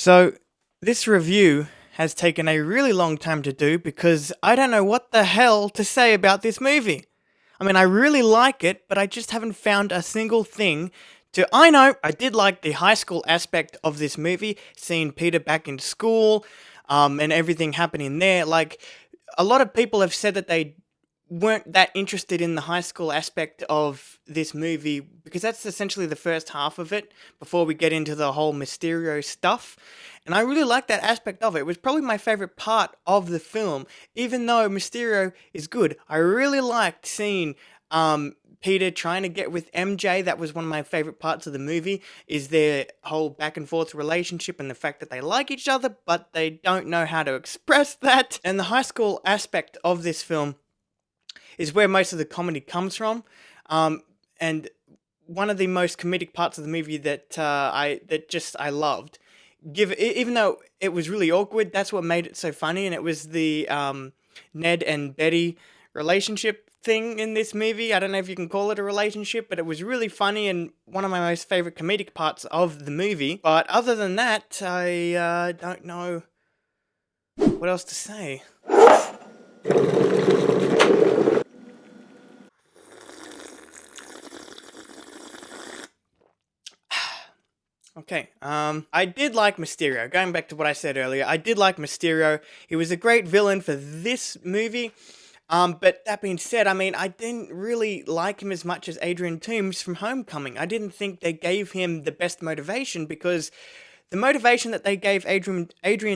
So, this review has taken a really long time to do because I don't know what the hell to say about this movie. I mean, I really like it, but I just haven't found a single thing to. I know, I did like the high school aspect of this movie, seeing Peter back in school, and everything happening there. Like, a lot of people have said that they weren't that interested in the high school aspect of this movie because that's essentially the first half of it before we get into the whole Mysterio stuff. And I really like that aspect of it. It was probably my favorite part of the film. Even though Mysterio is good, I really liked seeing Peter trying to get with MJ. That was one of my favorite parts of the movie, is their whole back and forth relationship and the fact that they like each other, but they don't know how to express that. And the high school aspect of this film is where most of the comedy comes from, and one of the most comedic parts of the movie that I loved. Even though it was really awkward, that's what made it so funny, and it was the Ned and Betty relationship thing in this movie. I don't know if you can call it a relationship, but it was really funny and one of my most favorite comedic parts of the movie. But other than that, I don't know what else to say. Okay, I did like Mysterio. Going back to what I said earlier, I did like Mysterio. He was a great villain for this movie. But that being said, I mean, I didn't really like him as much as Adrian Toomes from Homecoming. I didn't think they gave him the best motivation, because the motivation that they gave Adrian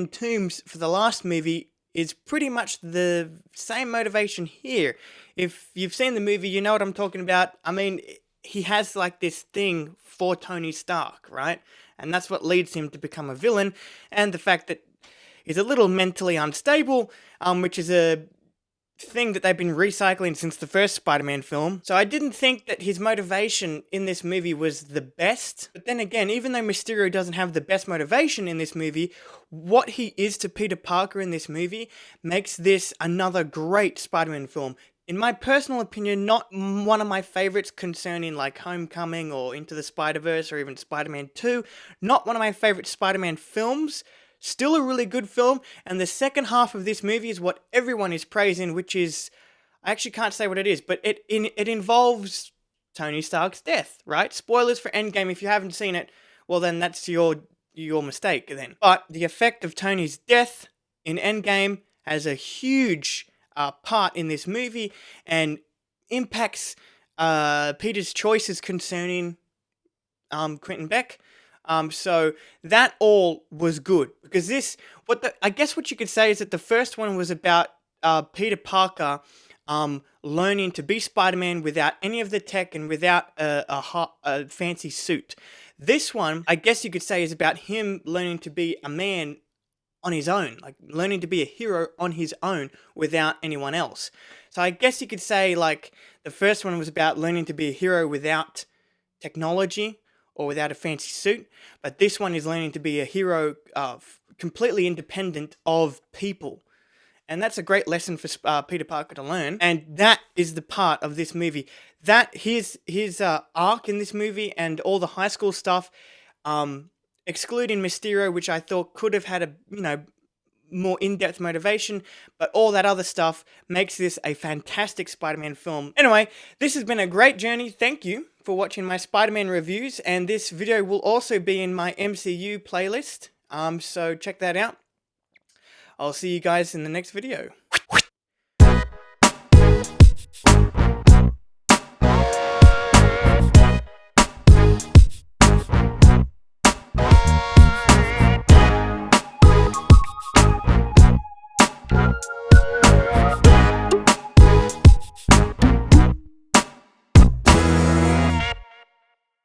Toomes for the last movie is pretty much the same motivation here. If you've seen the movie, you know what I'm talking about. I mean, he has like this thing for Tony Stark, right? And that's what leads him to become a villain. And the fact that he's a little mentally unstable, which is a thing that they've been recycling since the first Spider-Man film. So I didn't think that his motivation in this movie was the best. But then again, even though Mysterio doesn't have the best motivation in this movie, what he is to Peter Parker in this movie makes this another great Spider-Man film. In my personal opinion, not one of my favorites concerning like Homecoming or Into the Spider-Verse or even Spider-Man 2. Not one of my favorite Spider-Man films. Still a really good film, and the second half of this movie is what everyone is praising, which is, I actually can't say what it is, but it involves Tony Stark's death, right? Spoilers for Endgame. If you haven't seen it, well then that's your mistake then. But the effect of Tony's death in Endgame has a huge part in this movie and impacts Peter's choices concerning Quentin Beck. So that all was good, because I guess what you could say is that the first one was about Peter Parker learning to be Spider-Man without any of the tech and without a fancy suit. This one, I guess you could say, is about him learning to be a man on his own, like learning to be a hero on his own without anyone else. So I guess you could say like the first one was about learning to be a hero without technology or without a fancy suit, but this one is learning to be a hero completely independent of people. And that's a great lesson for Peter Parker to learn, and that is the part of this movie. That his arc in this movie and all the high school stuff, excluding Mysterio, which I thought could have had a, more in-depth motivation, but all that other stuff makes this a fantastic Spider-Man film. Anyway, this has been a great journey. Thank you for watching my Spider-Man reviews, and this video will also be in my MCU playlist, so check that out. I'll see you guys in the next video.